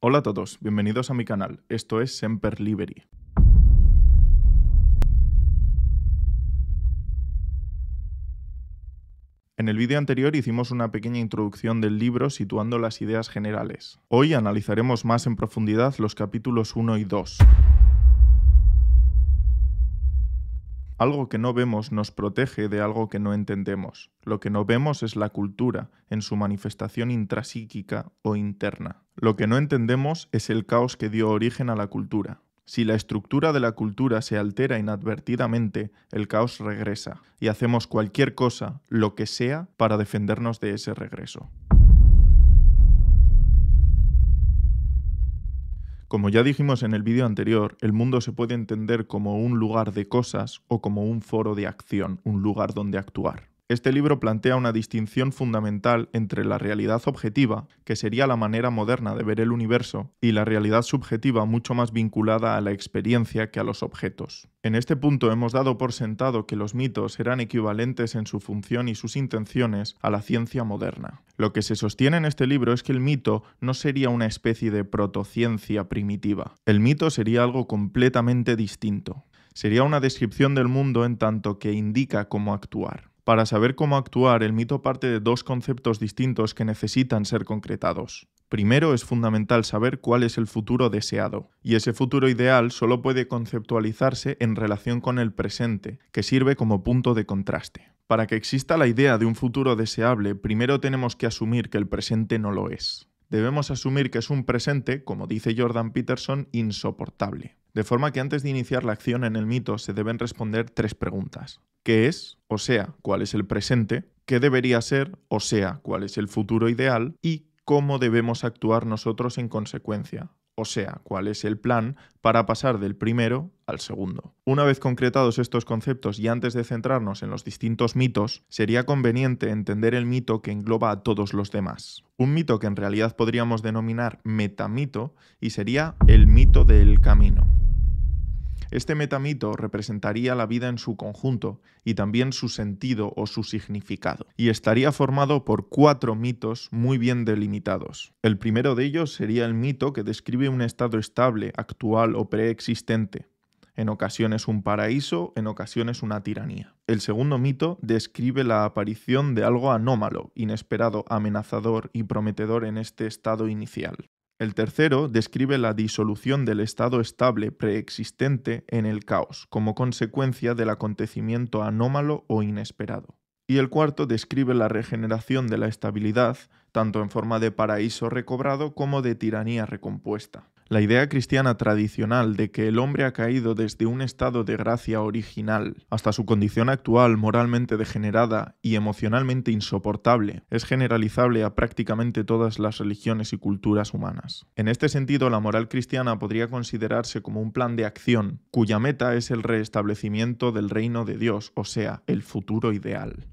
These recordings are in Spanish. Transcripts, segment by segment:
Hola a todos, bienvenidos a mi canal, esto es Semper Liberi. En el vídeo anterior hicimos una pequeña introducción del libro situando las ideas generales. Hoy analizaremos más en profundidad los capítulos 1 y 2. Algo que no vemos nos protege de algo que no entendemos. Lo que no vemos es la cultura, en su manifestación intrapsíquica o interna. Lo que no entendemos es el caos que dio origen a la cultura. Si la estructura de la cultura se altera inadvertidamente, el caos regresa, y hacemos cualquier cosa, lo que sea, para defendernos de ese regreso. Como ya dijimos en el vídeo anterior, el mundo se puede entender como un lugar de cosas o como un foro de acción, un lugar donde actuar. Este libro plantea una distinción fundamental entre la realidad objetiva, que sería la manera moderna de ver el universo, y la realidad subjetiva mucho más vinculada a la experiencia que a los objetos. En este punto hemos dado por sentado que los mitos eran equivalentes en su función y sus intenciones a la ciencia moderna. Lo que se sostiene en este libro es que el mito no sería una especie de protociencia primitiva. El mito sería algo completamente distinto. Sería una descripción del mundo en tanto que indica cómo actuar. Para saber cómo actuar, el mito parte de dos conceptos distintos que necesitan ser concretados. Primero, es fundamental saber cuál es el futuro deseado, y ese futuro ideal solo puede conceptualizarse en relación con el presente, que sirve como punto de contraste. Para que exista la idea de un futuro deseable, primero tenemos que asumir que el presente no lo es. Debemos asumir que es un presente, como dice Jordan Peterson, insoportable. De forma que antes de iniciar la acción en el mito se deben responder tres preguntas. ¿Qué es? O sea, ¿cuál es el presente? ¿Qué debería ser? O sea, ¿cuál es el futuro ideal? Y ¿cómo debemos actuar nosotros en consecuencia? O sea, ¿cuál es el plan para pasar del primero al segundo? Una vez concretados estos conceptos y antes de centrarnos en los distintos mitos, sería conveniente entender el mito que engloba a todos los demás. Un mito que en realidad podríamos denominar metamito y sería el mito del camino. Este metamito representaría la vida en su conjunto y también su sentido o su significado, y estaría formado por 4 mitos muy bien delimitados. El primero de ellos sería el mito que describe un estado estable, actual o preexistente. En ocasiones un paraíso, en ocasiones una tiranía. El segundo mito describe la aparición de algo anómalo, inesperado, amenazador y prometedor en este estado inicial. El tercero describe la disolución del estado estable preexistente en el caos, como consecuencia del acontecimiento anómalo o inesperado. Y el cuarto describe la regeneración de la estabilidad, tanto en forma de paraíso recobrado como de tiranía recompuesta. La idea cristiana tradicional de que el hombre ha caído desde un estado de gracia original hasta su condición actual moralmente degenerada y emocionalmente insoportable es generalizable a prácticamente todas las religiones y culturas humanas. En este sentido, la moral cristiana podría considerarse como un plan de acción cuya meta es el restablecimiento del reino de Dios, o sea, el futuro ideal.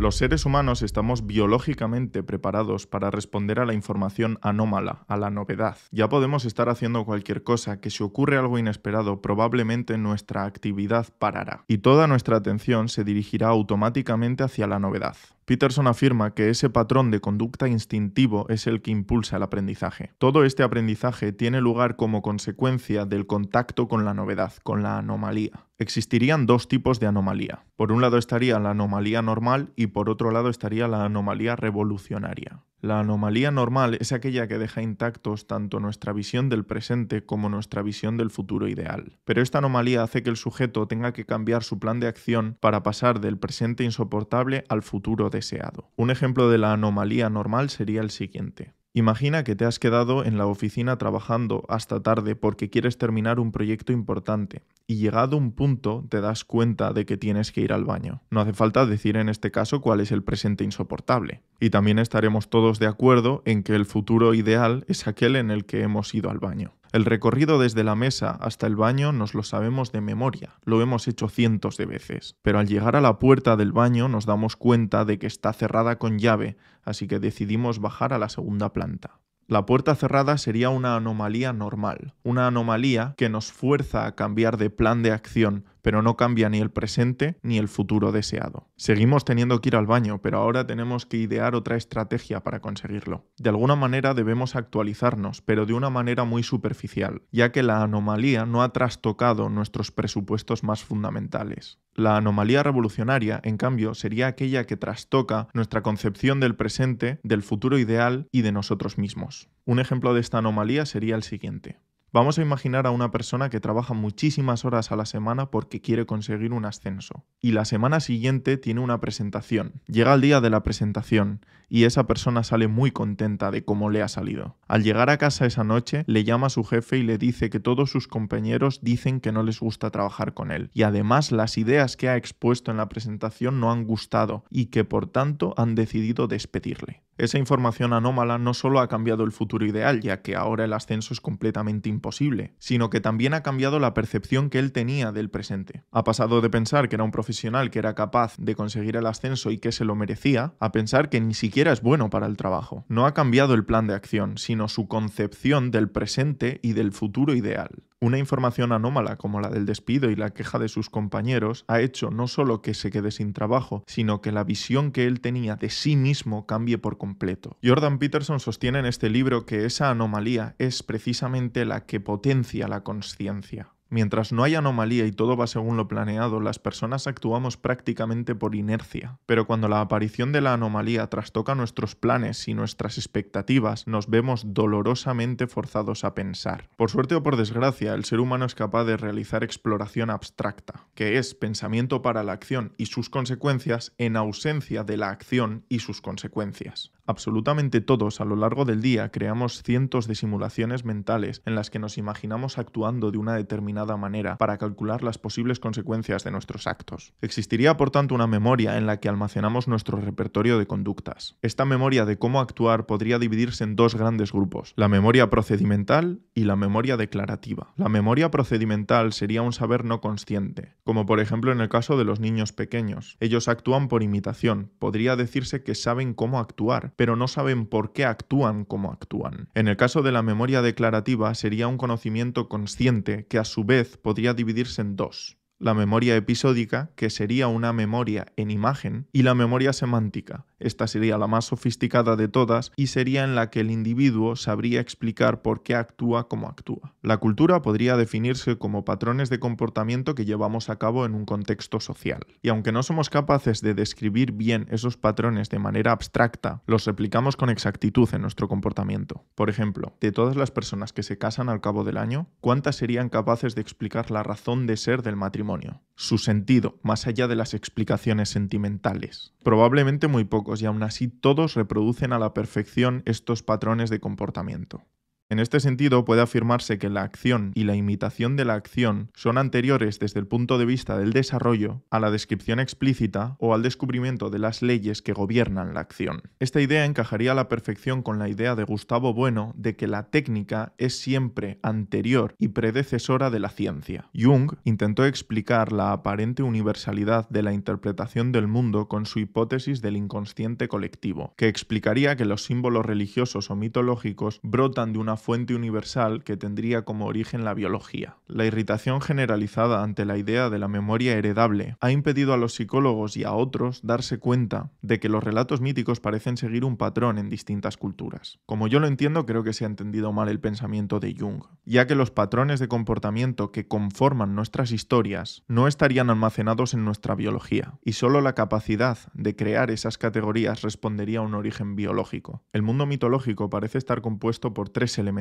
Los seres humanos estamos biológicamente preparados para responder a la información anómala, a la novedad. Ya podemos estar haciendo cualquier cosa que si ocurre algo inesperado, probablemente nuestra actividad parará. Y toda nuestra atención se dirigirá automáticamente hacia la novedad. Peterson afirma que ese patrón de conducta instintivo es el que impulsa el aprendizaje. Todo este aprendizaje tiene lugar como consecuencia del contacto con la novedad, con la anomalía. Existirían dos tipos de anomalía. Por un lado estaría la anomalía normal y por otro lado estaría la anomalía revolucionaria. La anomalía normal es aquella que deja intactos tanto nuestra visión del presente como nuestra visión del futuro ideal. Pero esta anomalía hace que el sujeto tenga que cambiar su plan de acción para pasar del presente insoportable al futuro deseado. Un ejemplo de la anomalía normal sería el siguiente. Imagina que te has quedado en la oficina trabajando hasta tarde porque quieres terminar un proyecto importante y llegado un punto te das cuenta de que tienes que ir al baño. No hace falta decir en este caso cuál es el presente insoportable. Y también estaremos todos de acuerdo en que el futuro ideal es aquel en el que hemos ido al baño. El recorrido desde la mesa hasta el baño nos lo sabemos de memoria, lo hemos hecho cientos de veces. Pero al llegar a la puerta del baño nos damos cuenta de que está cerrada con llave, así que decidimos bajar a la segunda planta. La puerta cerrada sería una anomalía normal, una anomalía que nos fuerza a cambiar de plan de acción pero no cambia ni el presente ni el futuro deseado. Seguimos teniendo que ir al baño, pero ahora tenemos que idear otra estrategia para conseguirlo. De alguna manera debemos actualizarnos, pero de una manera muy superficial, ya que la anomalía no ha trastocado nuestros presupuestos más fundamentales. La anomalía revolucionaria, en cambio, sería aquella que trastoca nuestra concepción del presente, del futuro ideal y de nosotros mismos. Un ejemplo de esta anomalía sería el siguiente. Vamos a imaginar a una persona que trabaja muchísimas horas a la semana porque quiere conseguir un ascenso. Y la semana siguiente tiene una presentación. Llega el día de la presentación y esa persona sale muy contenta de cómo le ha salido. Al llegar a casa esa noche, le llama a su jefe y le dice que todos sus compañeros dicen que no les gusta trabajar con él. Y además las ideas que ha expuesto en la presentación no han gustado y que por tanto han decidido despedirle. Esa información anómala no solo ha cambiado el futuro ideal, ya que ahora el ascenso es completamente imposible, sino que también ha cambiado la percepción que él tenía del presente. Ha pasado de pensar que era un profesional que era capaz de conseguir el ascenso y que se lo merecía, a pensar que ni siquiera es bueno para el trabajo. No ha cambiado el plan de acción, sino su concepción del presente y del futuro ideal. Una información anómala como la del despido y la queja de sus compañeros ha hecho no solo que se quede sin trabajo, sino que la visión que él tenía de sí mismo cambie por completo. Jordan Peterson sostiene en este libro que esa anomalía es precisamente la que potencia la consciencia. Mientras no hay anomalía y todo va según lo planeado, las personas actuamos prácticamente por inercia. Pero cuando la aparición de la anomalía trastoca nuestros planes y nuestras expectativas, nos vemos dolorosamente forzados a pensar. Por suerte o por desgracia, el ser humano es capaz de realizar exploración abstracta, que es pensamiento para la acción y sus consecuencias en ausencia de la acción y sus consecuencias. Absolutamente todos a lo largo del día creamos cientos de simulaciones mentales en las que nos imaginamos actuando de una determinada manera para calcular las posibles consecuencias de nuestros actos. Existiría por tanto una memoria en la que almacenamos nuestro repertorio de conductas. Esta memoria de cómo actuar podría dividirse en dos grandes grupos, la memoria procedimental y la memoria declarativa. La memoria procedimental sería un saber no consciente, como por ejemplo en el caso de los niños pequeños. Ellos actúan por imitación, podría decirse que saben cómo actuar, pero no saben por qué actúan como actúan. En el caso de la memoria declarativa sería un conocimiento consciente que a su vez podría dividirse en dos. La memoria episódica, que sería una memoria en imagen, y la memoria semántica. Esta sería la más sofisticada de todas y sería en la que el individuo sabría explicar por qué actúa como actúa. La cultura podría definirse como patrones de comportamiento que llevamos a cabo en un contexto social. Y aunque no somos capaces de describir bien esos patrones de manera abstracta, los replicamos con exactitud en nuestro comportamiento. Por ejemplo, de todas las personas que se casan al cabo del año, ¿cuántas serían capaces de explicar la razón de ser del matrimonio? Su sentido, más allá de las explicaciones sentimentales. Probablemente muy pocos y aún así todos reproducen a la perfección estos patrones de comportamiento. En este sentido, puede afirmarse que la acción y la imitación de la acción son anteriores desde el punto de vista del desarrollo a la descripción explícita o al descubrimiento de las leyes que gobiernan la acción. Esta idea encajaría a la perfección con la idea de Gustavo Bueno de que la técnica es siempre anterior y predecesora de la ciencia. Jung intentó explicar la aparente universalidad de la interpretación del mundo con su hipótesis del inconsciente colectivo, que explicaría que los símbolos religiosos o mitológicos brotan de una fuente universal que tendría como origen la biología. La irritación generalizada ante la idea de la memoria heredable ha impedido a los psicólogos y a otros darse cuenta de que los relatos míticos parecen seguir un patrón en distintas culturas. Como yo lo entiendo, creo que se ha entendido mal el pensamiento de Jung, ya que los patrones de comportamiento que conforman nuestras historias no estarían almacenados en nuestra biología, y solo la capacidad de crear esas categorías respondería a un origen biológico. El mundo mitológico parece estar compuesto por tres elementos,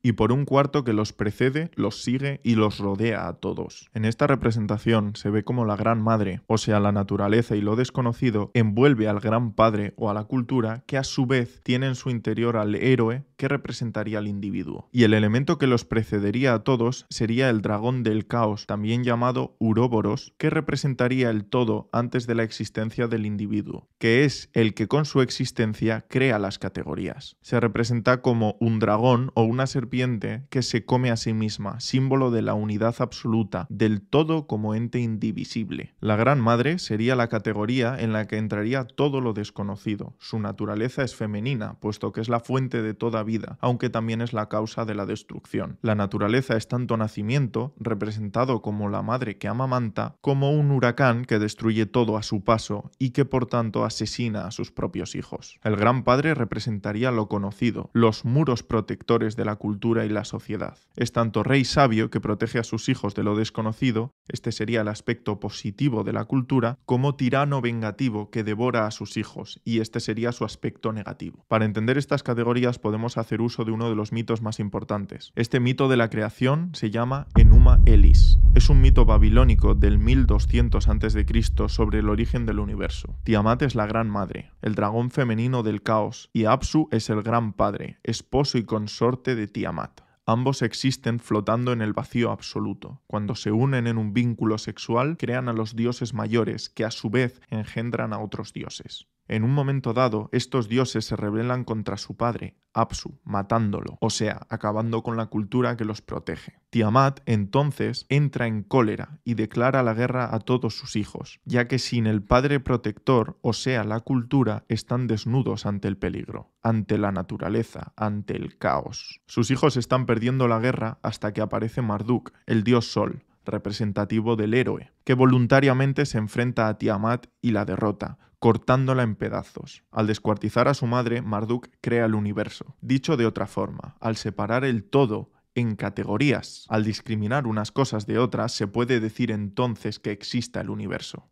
y por un cuarto que los precede, los sigue y los rodea a todos. En esta representación se ve como la Gran Madre, o sea la naturaleza y lo desconocido, envuelve al Gran Padre o a la cultura, que a su vez tiene en su interior al héroe que representaría al individuo. Y el elemento que los precedería a todos sería el dragón del caos, también llamado Uroboros, que representaría el todo antes de la existencia del individuo, que es el que con su existencia crea las categorías. Se representa como un dragón o una serpiente que se come a sí misma, símbolo de la unidad absoluta, del todo como ente indivisible. La Gran Madre sería la categoría en la que entraría todo lo desconocido. Su naturaleza es femenina, puesto que es la fuente de toda vida, aunque también es la causa de la destrucción. La naturaleza es tanto nacimiento, representado como la madre que amamanta, como un huracán que destruye todo a su paso y que por tanto asesina a sus propios hijos. El Gran Padre representaría lo conocido, los muros protectores de la cultura y la sociedad. Es tanto rey sabio que protege a sus hijos de lo desconocido, este sería el aspecto positivo de la cultura, como tirano vengativo que devora a sus hijos, y este sería su aspecto negativo. Para entender estas categorías podemos hacer uso de uno de los mitos más importantes. Este mito de la creación se llama Enuma Elis. Es un mito babilónico del 1200 a.C. sobre el origen del universo. Tiamat es la Gran Madre, el dragón femenino del caos, y Apsu es el Gran Padre, esposo y consorte de Tiamat. Ambos existen flotando en el vacío absoluto. Cuando se unen en un vínculo sexual, crean a los dioses mayores, que a su vez engendran a otros dioses. En un momento dado, estos dioses se rebelan contra su padre, Apsu, matándolo, o sea, acabando con la cultura que los protege. Tiamat, entonces, entra en cólera y declara la guerra a todos sus hijos, ya que sin el padre protector, o sea, la cultura, están desnudos ante el peligro, ante la naturaleza, ante el caos. Sus hijos están perdiendo la guerra hasta que aparece Marduk, el dios Sol, representativo del héroe, que voluntariamente se enfrenta a Tiamat y la derrota, cortándola en pedazos. Al descuartizar a su madre, Marduk crea el universo. Dicho de otra forma, al separar el todo en categorías, al discriminar unas cosas de otras, se puede decir entonces que exista el universo.